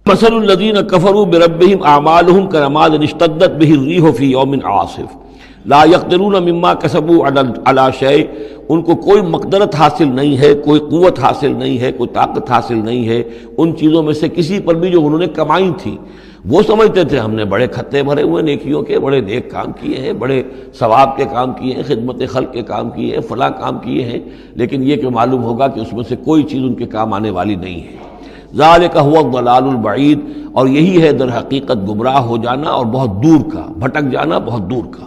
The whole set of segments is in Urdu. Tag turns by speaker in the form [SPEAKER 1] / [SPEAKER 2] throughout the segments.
[SPEAKER 1] مثل الذین کفروا بربہم اعمالہم کرماد اشتدت بہ الریح فی یوم عاصف لا یقدرون مما کسبوا علی شیء، ان کو کوئی مقدرت حاصل نہیں ہے، کوئی قوت حاصل نہیں ہے، کوئی طاقت حاصل نہیں ہے ان چیزوں میں سے کسی پر بھی جو انہوں نے کمائی تھی۔ وہ سمجھتے تھے ہم نے بڑے کھتے بھرے ہوئے نیکیوں کے، بڑے نیک کام کیے ہیں، بڑے ثواب کے کام کیے ہیں، خدمت خلق کے کام کیے ہیں، فلاں کام کیے ہیں، لیکن یہ کہ معلوم ہوگا کہ اس میں سے کوئی چیز ان کے کام آنے والی نہیں ہے۔ ذالک هو الضلال البعید، اور یہی ہے در حقیقت گمراہ ہو جانا اور بہت دور کا، بھٹک جانا بہت دور کا۔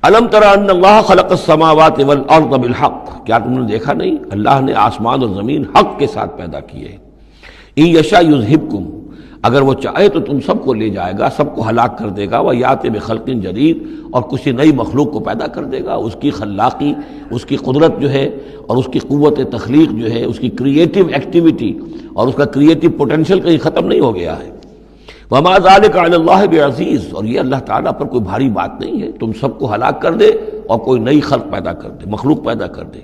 [SPEAKER 1] الم تر ان اللہ خلق السماوات والارض بالحق، کیا تم نے دیکھا نہیں اللہ نے آسمان اور زمین حق کے ساتھ پیدا کیے ہیں۔ ان یشاء یذہبکم، اگر وہ چاہے تو تم سب کو لے جائے گا، سب کو ہلاک کر دے گا، ویأتی بخلق جدید، اور کسی نئی مخلوق کو پیدا کر دے گا۔ اس کی خلاقی، اس کی قدرت جو ہے اور اس کی قوت تخلیق جو ہے، اس کی کریٹیو ایکٹیویٹی اور اس کا کریٹیو پوٹینشیل کہیں ختم نہیں ہو گیا ہے۔ وما ذلک علی اللہ بعزیز، اور یہ اللہ تعالیٰ پر کوئی بھاری بات نہیں ہے تم سب کو ہلاک کر دے اور کوئی نئی خلق پیدا کر دے، مخلوق پیدا کر دے۔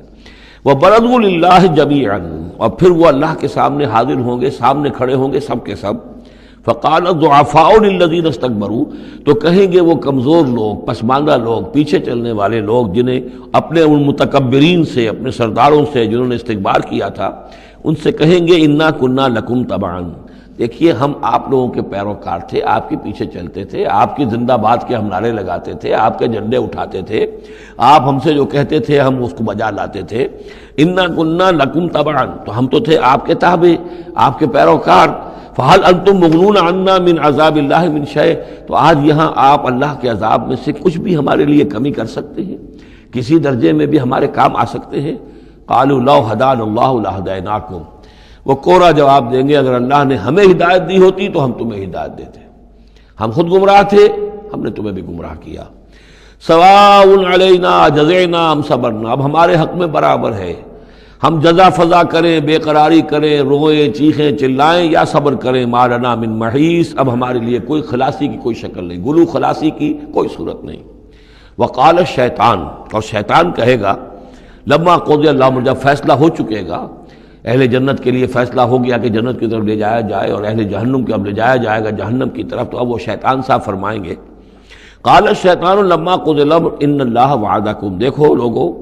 [SPEAKER 1] وبرزوا للہ جمیعا، اور پھر وہ اللہ کے سامنے حاضر ہوں گے، سامنے کھڑے ہوں گے سب کے سب۔ فقال الضعفاء للذین استکبروا، تو کہیں گے وہ کمزور لوگ، پسماندہ لوگ، پیچھے چلنے والے لوگ، جنہیں اپنے ان متکبرین سے، اپنے سرداروں سے جنہوں نے استکبار کیا تھا، ان سے کہیں گے انا کنا لکم تبعا، دیکھیے ہم آپ لوگوں کے پیروکار تھے، آپ کے پیچھے چلتے تھے، آپ کی زندہ باد کے ہم نعرے لگاتے تھے، آپ کے جھنڈے اٹھاتے تھے، آپ ہم سے جو کہتے تھے ہم اس کو بجا لاتے تھے۔ انا کنا لکم تبعا، تو ہم تو تھے آپ کے تابع، آپ کے پیروکار۔ فہل انتم مغنون عنا من عذاب اللہ من شیء، تو آج یہاں آپ اللہ کے عذاب میں سے کچھ بھی ہمارے لیے کمی کر سکتے ہیں، کسی درجے میں بھی ہمارے کام آ سکتے ہیں؟ قالوا لو ہدانا اللہ لہدیناکم، وہ کوڑا جواب دیں گے اگر اللہ نے ہمیں ہدایت دی ہوتی تو ہم تمہیں ہدایت دیتے، ہم خود گمراہ تھے، ہم نے تمہیں بھی گمراہ کیا۔ سواء علینا جزعنا ام صبرنا، اب ہمارے حق میں برابر ہے، ہم جزا فضا کریں، بے قراری کریں، روئیں، چیخیں، چلائیں یا صبر کریں۔ ما لنا من محیص، اب ہمارے لیے کوئی خلاصی کی کوئی شکل نہیں، گلو خلاصی کی کوئی صورت نہیں۔ وقال الشیطان، اور شیطان کہے گا لما قضی الامر، جب فیصلہ ہو چکے گا، اہل جنت کے لیے فیصلہ ہو گیا کہ جنت کی طرف لے جایا جائے اور اہل جہنم کو اب لے جایا جائے گا جہنم کی طرف، تو اب وہ شیطان صاحب فرمائیں گے قال الشیطان لما قضی الامر ان اللہ وعدکم، دیکھو لوگو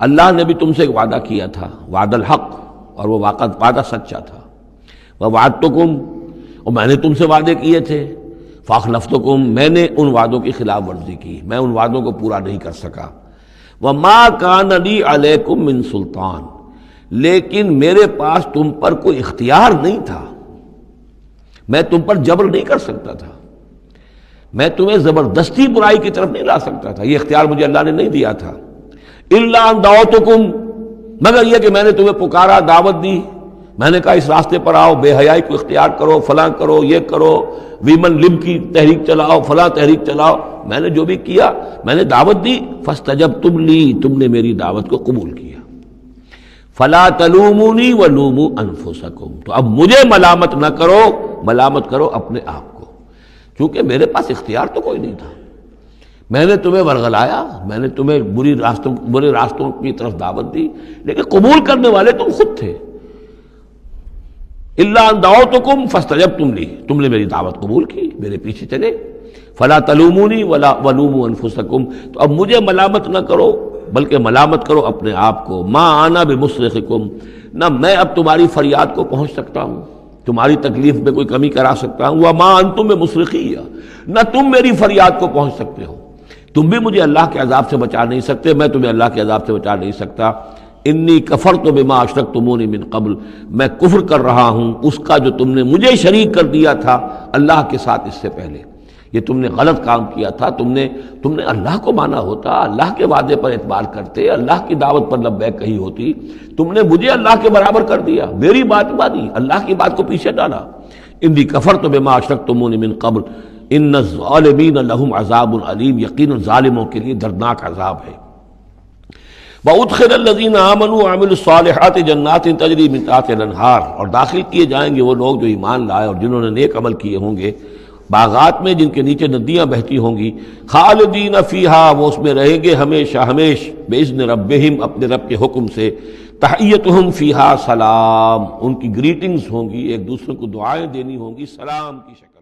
[SPEAKER 1] اللہ نے بھی تم سے ایک وعدہ کیا تھا، وعد الحق، اور وہ وعدہ سچا تھا۔ ووعدتکم، اور میں نے تم سے وعدے کیے تھے، فاخلفتکم، میں نے ان وعدوں کی خلاف ورزی کی، میں ان وعدوں کو پورا نہیں کر سکا۔ وما کان لی علیکم من سلطان، لیکن میرے پاس تم پر کوئی اختیار نہیں تھا، میں تم پر جبر نہیں کر سکتا تھا، میں تمہیں زبردستی برائی کی طرف نہیں لا سکتا تھا، یہ اختیار مجھے اللہ نے نہیں دیا تھا۔ الا ان دعوتکم، مگر یہ کہ میں نے تمہیں پکارا، دعوت دی، میں نے کہا اس راستے پر آؤ، بے حیائی کو اختیار کرو، فلاں کرو، یہ کرو، ویمن لب کی تحریک چلاؤ، فلاں تحریک چلاؤ، میں نے جو بھی کیا میں نے دعوت دی، فاستجبتم لی، تم نے میری دعوت کو قبول کیا۔ فلا تلومونی ولوموا انفسکم، تو اب مجھے ملامت نہ کرو، ملامت کرو اپنے آپ کو، کیونکہ میرے پاس اختیار تو کوئی نہیں تھا، میں نے تمہیں ورغلایا، میں نے تمہیں برے راستوں کی طرف دعوت دی، لیکن قبول کرنے والے تم خود تھے۔ الا ان دعوتکم فاستجبتم لی، تم نے میری دعوت قبول کی، میرے پیچھے چلے۔ فلا تلومونی ولوموا انفسکم، تو اب مجھے ملامت نہ کرو بلکہ ملامت کرو اپنے آپ کو۔ ما انا بمصرخکم، نہ میں اب تمہاری فریاد کو پہنچ سکتا ہوں، تمہاری تکلیف میں کوئی کمی کرا سکتا ہوں۔ وما انتم بمصرخی، نہ تم میری فریاد کو پہنچ سکتے ہو، تم بھی مجھے اللہ کے عذاب سے بچا نہیں سکتے، میں تمہیں اللہ کے عذاب سے بچا نہیں سکتا۔ انی کفرت بما اشرکتمونی من قبل، میں کفر کر رہا ہوں اس کا جو تم نے مجھے شریک کر دیا تھا اللہ کے ساتھ اس سے پہلے، یہ تم نے غلط کام کیا تھا، تم نے اللہ کو مانا ہوتا، اللہ کے وعدے پر اعتبار کرتے، اللہ کی دعوت پر لبیک کہی ہوتی، تم نے مجھے اللہ کے برابر کر دیا، میری بات مانی، اللہ کی بات کو پیچھے ڈالا۔ انی کفرت بما اشرکتمونی من قبل ان الظالمین لہم عذاب علیم، یقیناً ظالموں کے لیے دردناک عذاب ہے۔ وَأُدْخِلَ الَّذِينَ آمَنُوا وَعَمِلُوا الصَّالِحَاتِ جَنَّاتٍ تَجْرِی مِن تحتہا الْأَنْہَارُ، اور داخل کیے جائیں گے وہ لوگ جو ایمان لائے اور جنہوں نے نیک عمل کیے ہوں گے، باغات میں جن کے نیچے ندیاں بہتی ہوں گی، خالدین فیہا، وہ اس میں رہیں گے ہمیشہ ہمیش، بِإِذْنِ رَبِّہِمْ، اپنے رب کے حکم سے، تحیتہم فیہا سلام، ان کی گریٹنگز ہوں گی، ایک دوسرے کو دعائیں دینی ہوں گی سلام کی شکل۔